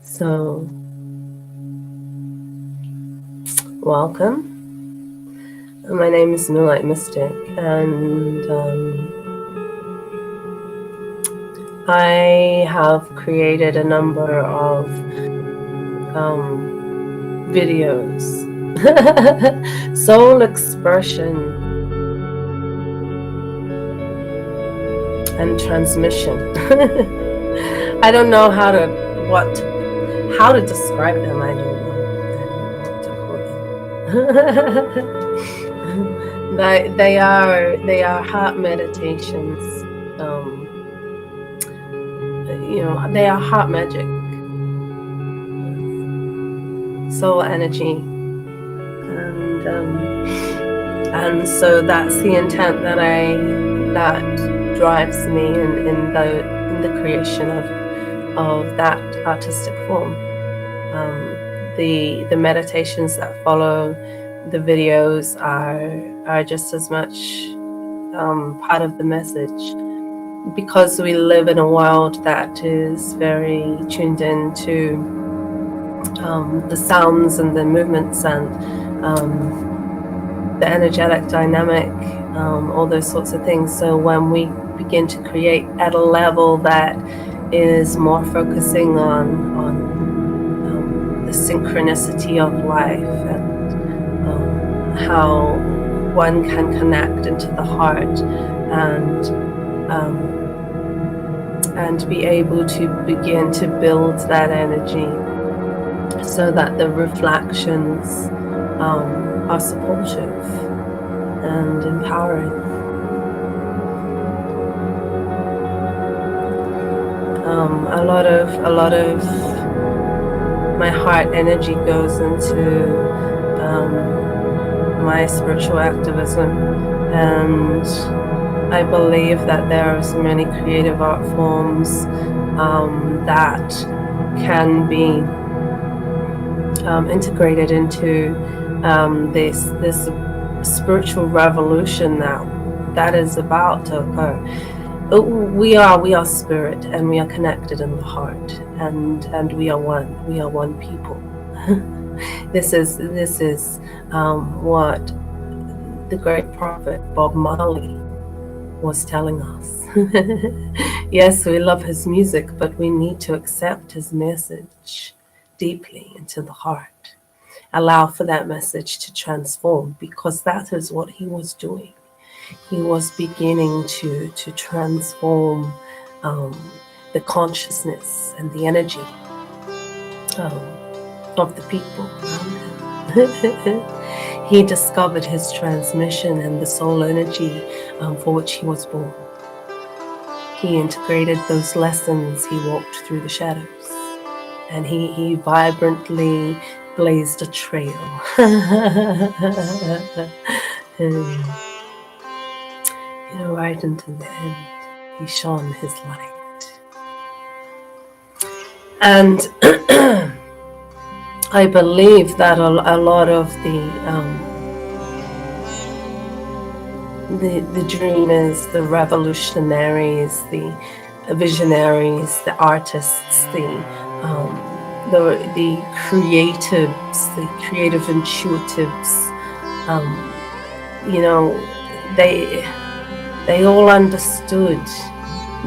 So, welcome. My name is Moonlight Mystic, and I have created a number of videos, soul expression and transmission. I don't know how to describe them. I don't know what to call them. they are heart meditations. They are heart magic, soul energy, and so that's the intent that drives me in the creation of that artistic form. The meditations that follow the videos are just as much part of the message, because we live in a world that is very tuned in to the sounds and the movements and the energetic dynamic, all those sorts of things. So when we begin to create at a level that is more focusing on the synchronicity of life and how one can connect into the heart and be able to begin to build that energy so that the reflections are supportive and empowering. A lot of my heart energy goes into my spiritual activism, and I believe that there are so many creative art forms that can be integrated into this spiritual revolution that is about to occur. We are spirit, and we are connected in the heart, and we are one people. This is what the great prophet Bob Marley was telling us. Yes, we love his music, but we need to accept his message deeply into the heart. Allow for that message to transform, because that is what he was doing. He was beginning to transform the consciousness and the energy of the people around him. He discovered his transmission and the soul energy for which he was born. He integrated those lessons. He walked through the shadows, and he vibrantly blazed a trail. Right into the end, he shone his light. And I believe that a lot of the dreamers, the revolutionaries, the visionaries, the artists, the creatives, the creative intuitives, they all understood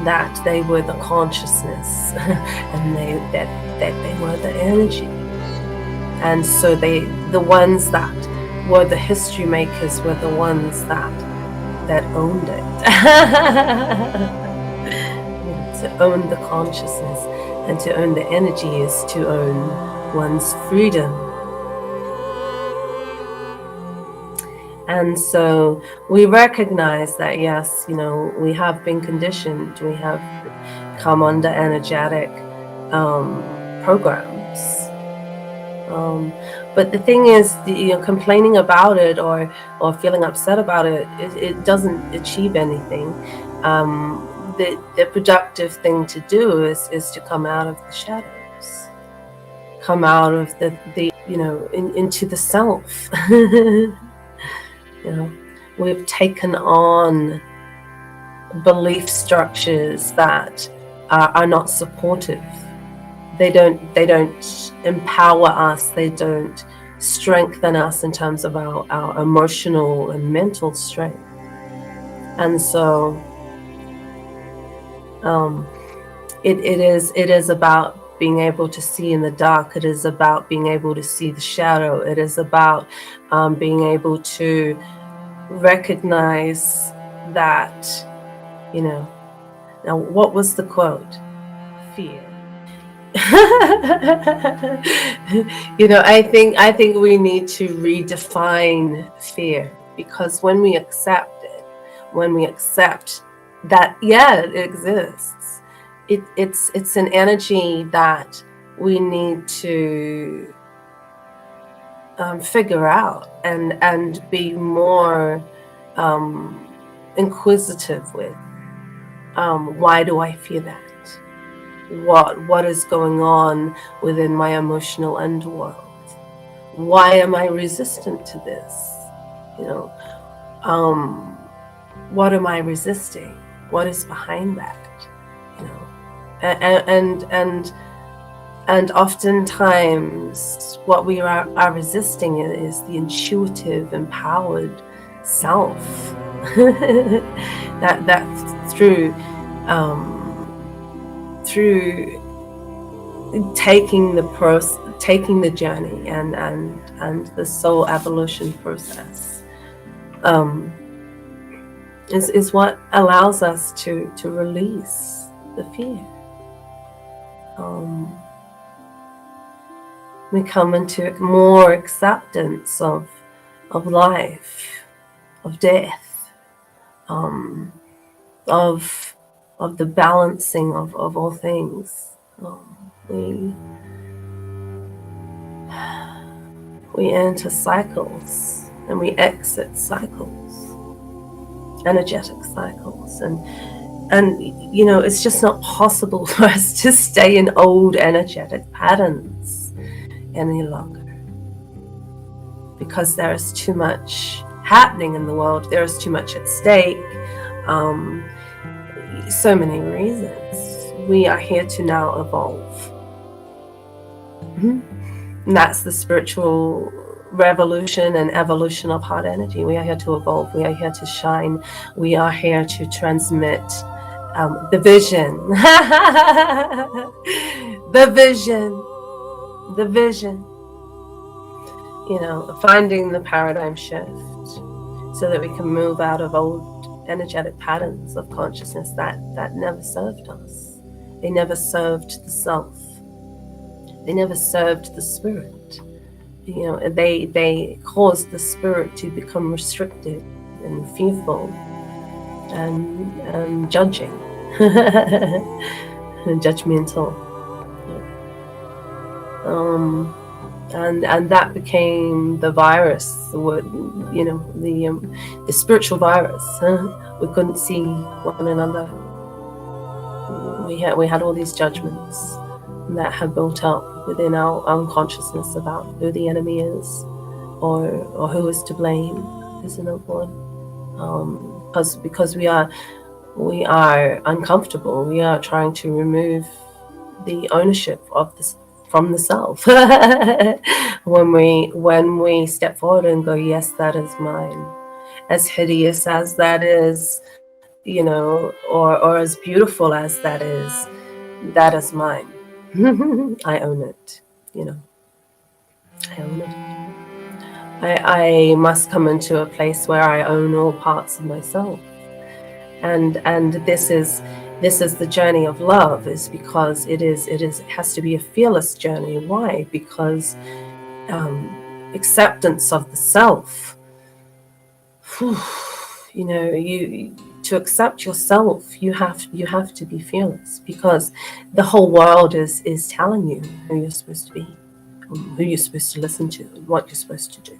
that they were the consciousness and that they were the energy. And so the ones that were the history makers were the ones that owned it. To own the consciousness and to own the energy is to own one's freedom. And so we recognize that, yes, we have been conditioned, we have come under energetic programs. But the thing is, complaining about it or feeling upset about it doesn't achieve anything. The productive thing to do is to come out of the shadows, come out of the into the self. We've taken on belief structures that are not supportive. They don't empower us. They don't strengthen us in terms of our emotional and mental strength. And so it is about being able to see in the dark. It is about being able to see the shadow. It is about being able to recognize that, now what was the quote? Fear. I think we need to redefine fear, because when we accept it, when we accept that, yeah, it exists, it's an energy that we need to figure out and be more inquisitive with. Why do I feel that? What is going on within my emotional underworld? Why am I resistant to this? What am I resisting? What is behind that? And oftentimes what we are resisting is the intuitive, empowered self. That's through taking the journey and the soul evolution process is what allows us to release the fear. We come into more acceptance of life, of death, of the balancing of all things. We enter cycles and we exit cycles, energetic cycles, and it's just not possible for us to stay in old energetic patterns any longer, because there is too much happening in the world. There is too much at stake. So many reasons. We are here to now evolve. And that's the spiritual revolution and evolution of heart energy. We are here to evolve. We are here to shine. We are here to transmit the vision. The vision. Finding the paradigm shift so that we can move out of old energetic patterns of consciousness that never served us. They never served the self. They never served the spirit. They caused the spirit to become restricted and fearful and judging and judgmental. And that became the virus, the spiritual virus. We couldn't see one another. We had all these judgments that have built up within our unconsciousness about who the enemy is, or who is to blame, is no one. Because we are uncomfortable. We are trying to remove the ownership of this from the self. when we step forward and go, yes, that is mine, as hideous as that is, or as beautiful as that is mine. I own it. I own it. I must come into a place where I own all parts of myself, and this is the journey of love, is because it has to be a fearless journey. Why? Because acceptance of the self. To accept yourself, you have to be fearless, because the whole world is telling you who you're supposed to be, who you're supposed to listen to, and what you're supposed to do.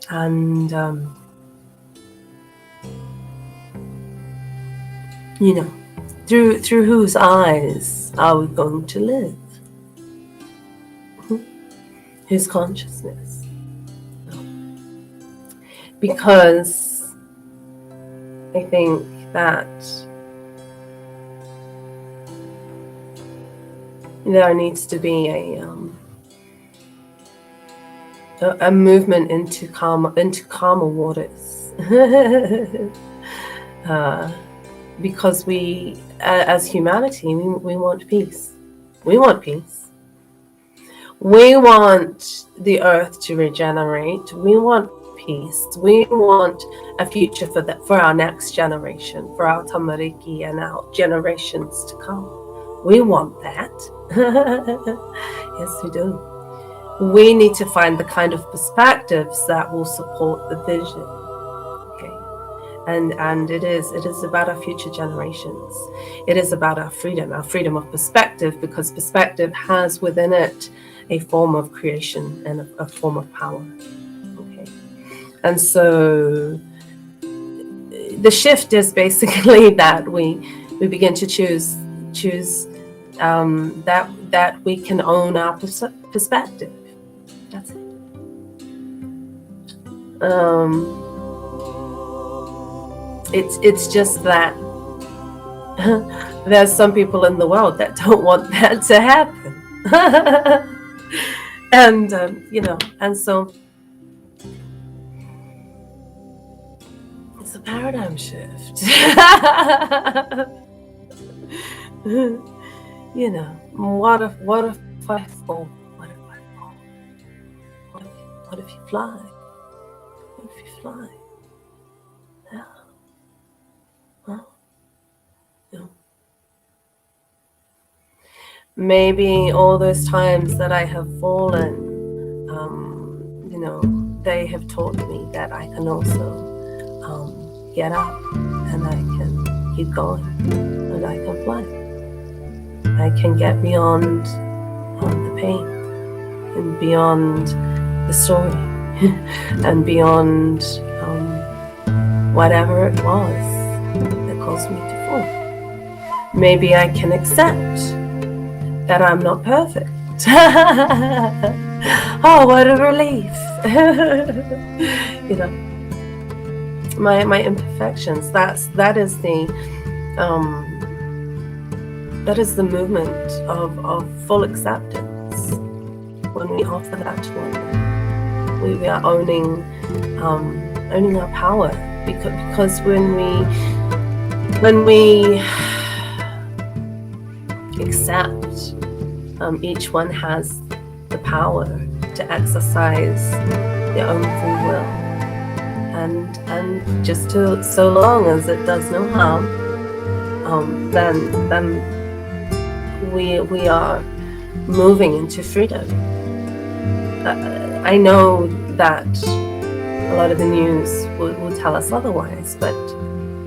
And through whose eyes are we going to live? Whose consciousness? Because I think that There needs to be a movement into calmer waters. Because we, as humanity, we want peace. We want peace. We want the earth to regenerate. We want peace. We want a future for our next generation, for our tamariki and our generations to come. We want that. Yes, we do. We need to find the kind of perspectives that will support the vision. Okay. And it is about our future generations. It is about our freedom of perspective, because perspective has within it a form of creation and a form of power. Okay. And so the shift is basically that we begin to choose that we can own our perspective. That's it. It's just that there's some people in the world that don't want that to happen. And and so it's a paradigm shift. What if I fall? What if I fall? What if you fly? What if you fly? Yeah. Well, maybe all those times that I have fallen, they have taught me that I can also get up, and I can keep going, and I can fly. I can get beyond the pain, and beyond the story, and beyond whatever it was that caused me to fall. Maybe I can accept that I'm not perfect. Oh, what a relief. My imperfections, that is the movement of full acceptance. When we offer that to one another, we are owning our power, because when we accept, each one has the power to exercise their own free will, and just so long as it does no harm, then we are moving into freedom. I know that a lot of the news will tell us otherwise, but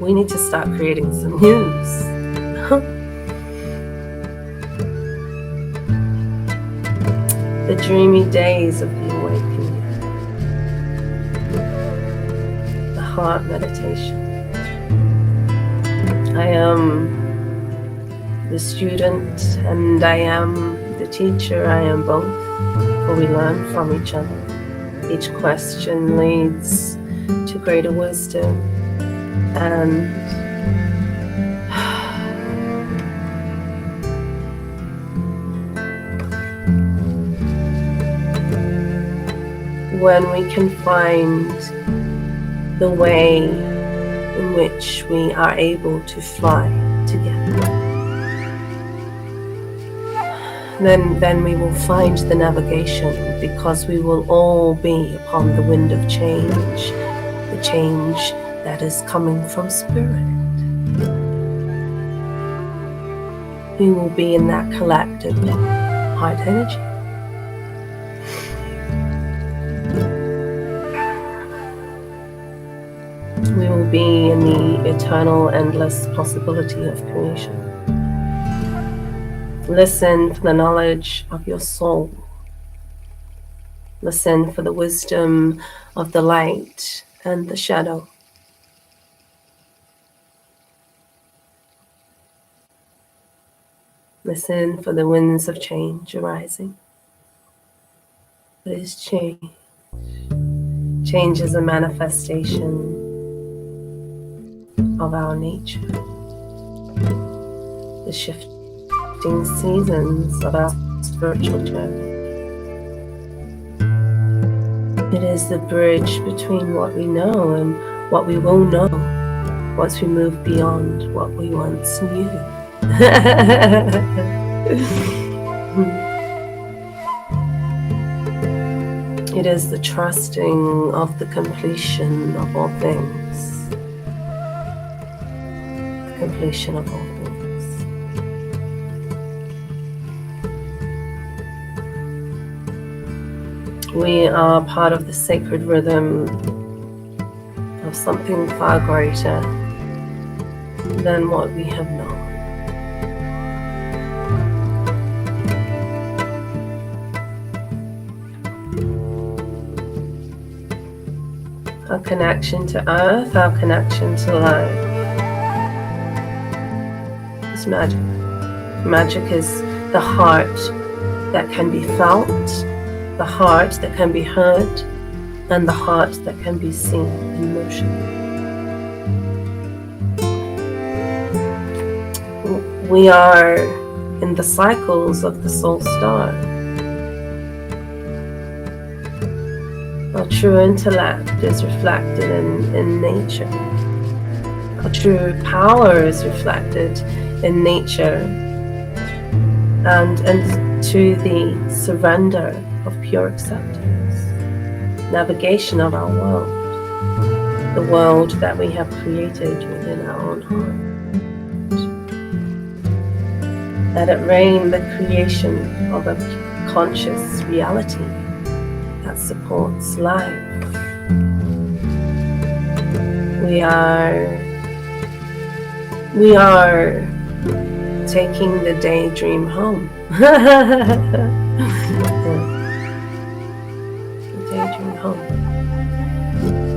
we need to start creating some news. The dreamy days of the awakening, the heart meditation. I am the student and I am the teacher. I am both, for we learn from each other. Each question leads to greater wisdom, and when we can find the way in which we are able to fly together, then we will find the navigation, because we will all be upon the wind of change, the change that is coming from spirit. We will be in that collective heart energy. We will be in the eternal, endless possibility of creation. Listen for the knowledge of your soul. Listen for the wisdom of the light and the shadow. Listen for the winds of change arising. What is change? Change is a manifestation of our nature. The shifting shifting seasons of our spiritual journey. It is the bridge between what we know and what we will know once we move beyond what we once knew. It is the trusting of the completion of all things. The completion of all things. We are part of the sacred rhythm of something far greater than what we have known. Our connection to earth, our connection to life is magic. Magic is the heart that can be felt, the heart that can be heard, and the heart that can be seen in motion. We are in the cycles of the soul star. Our true intellect is reflected in nature. Our true power is reflected in nature and to the surrender of pure acceptance, navigation of our world, the world that we have created within our own heart. Let it reign the creation of a conscious reality that supports life. We are taking the daydream home.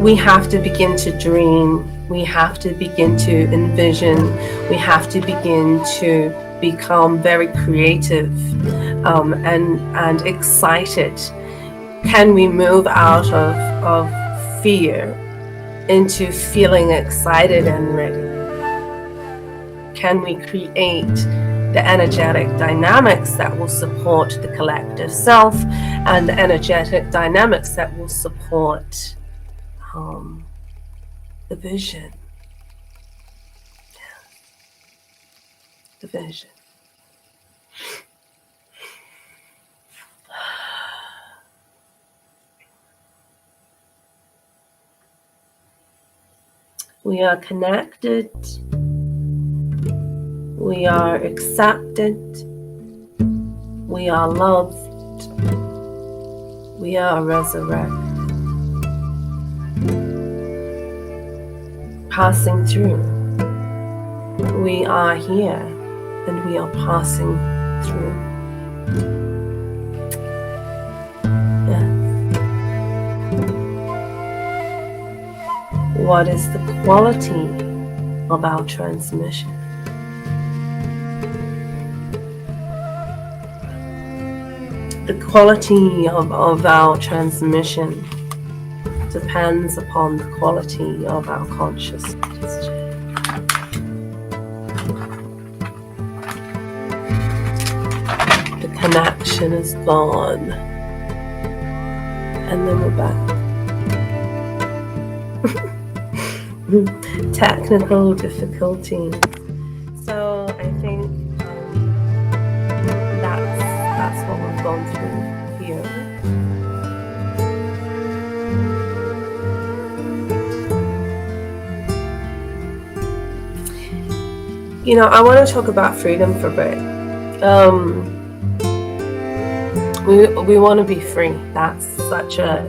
We have to begin to dream. We have to begin to envision. We have to begin to become very creative and excited. Can we move out of fear into feeling excited and ready? Can we create the energetic dynamics that will support the collective self and the energetic dynamics that will support the vision? The vision. We are connected. We are accepted. We are loved. We are resurrected. Passing through. We are here and we are passing through. Yes. What is the quality of our transmission? The quality of our transmission depends upon the quality of our consciousness. The connection is gone, and then we're back. Technical difficulties. So I think that's what we've gone through here. You know, I want to talk about freedom for a bit. We want to be free. That's such a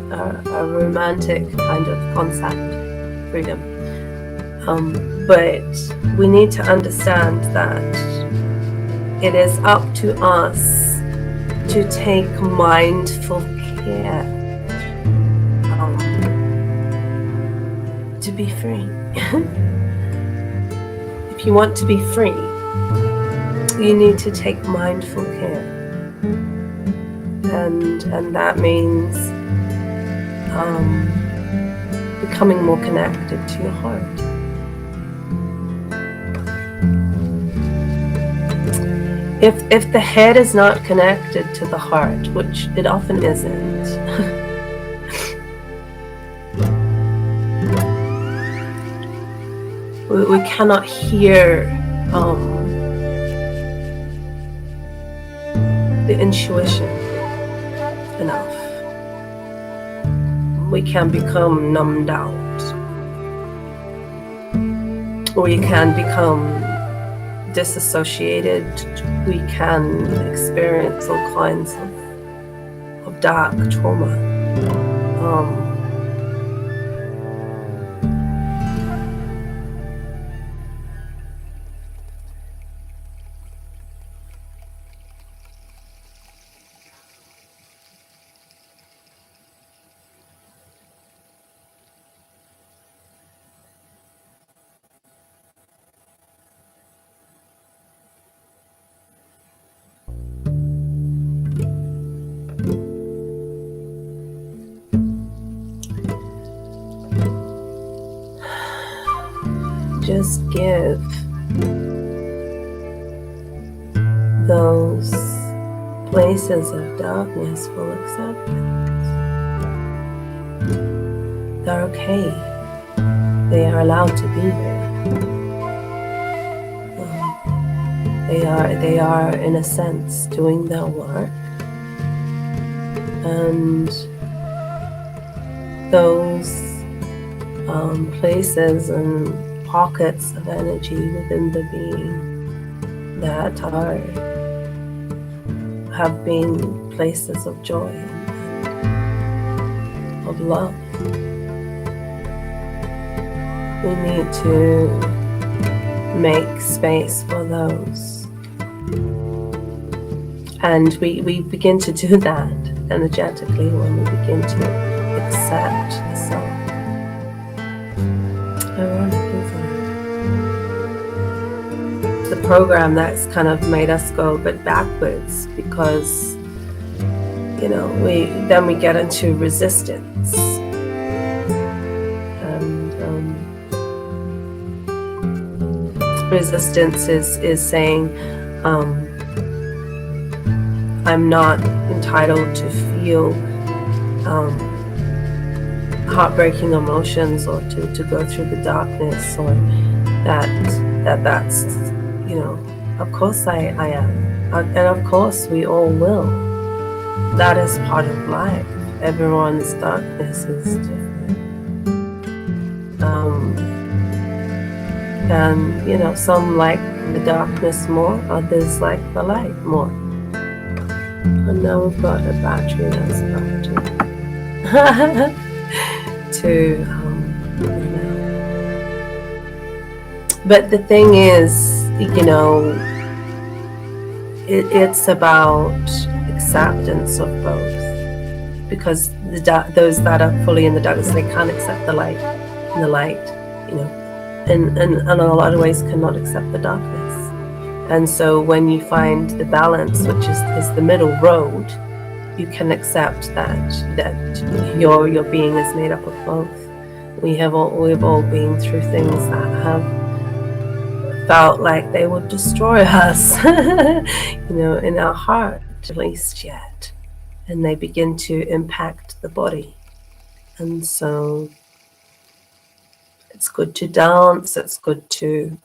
romantic kind of concept, freedom. But we need to understand that it is up to us to take mindful care to be free. If you want to be free, you need to take mindful care. And that means becoming more connected to your heart. If the head is not connected to the heart, which it often isn't, we cannot hear the intuition enough. We can become numbed out, we can become disassociated, we can experience all kinds of dark trauma. Just give those places of darkness full acceptance. They're okay. They are allowed to be there. They are in a sense doing their work, and those places and pockets of energy within the being that have been places of joy and of love. We need to make space for those, and we begin to do that energetically when we begin to accept the self. The program that's kind of made us go a bit backwards, because we get into resistance, and resistance is saying I'm not entitled to feel heartbreaking emotions, or to go through the darkness, or that's of course I am, and of course we all will. That is part of life. Everyone's darkness is different, and some like the darkness more, others like the light more. And now we've got a battery that's about to but the thing is, it's about acceptance of both, because those that are fully in the darkness, they can't accept the light, and the light, and in a lot of ways cannot accept the darkness. And so when you find the balance, which is the middle road, you can accept that your being is made up of both. We've all been through things that have felt like they would destroy us, in our heart, at least yet, and they begin to impact the body. And so it's good to dance, it's good to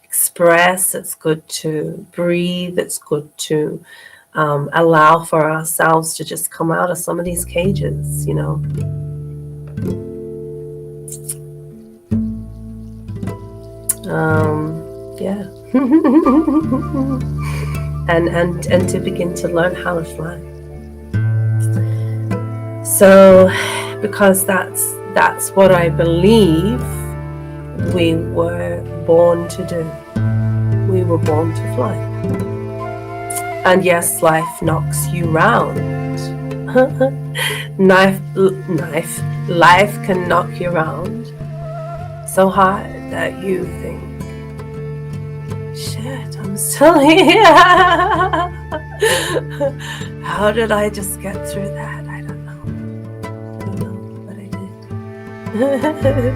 express, it's good to breathe, it's good to allow for ourselves to just come out of some of these cages, yeah. and to begin to learn how to fly. So, because that's what I believe we were born to do. We were born to fly. And yes, life knocks you round. Life can knock you round so hard that you think, shit, I'm still here. How did I just get through that? I don't know, but I did.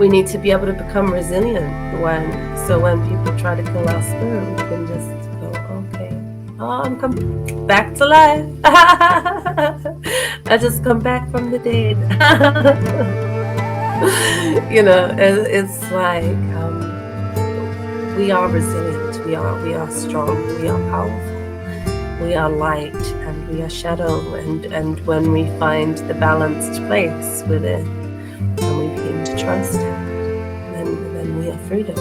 We need to be able to become resilient when people try to kill our spirit, we can just go, okay, oh, I'm coming back to life. I just come back from the dead. It's like we are resilient, we are strong, we are powerful, we are light, and we are shadow, and when we find the balanced place within, and we begin to trust it, then we are freedom.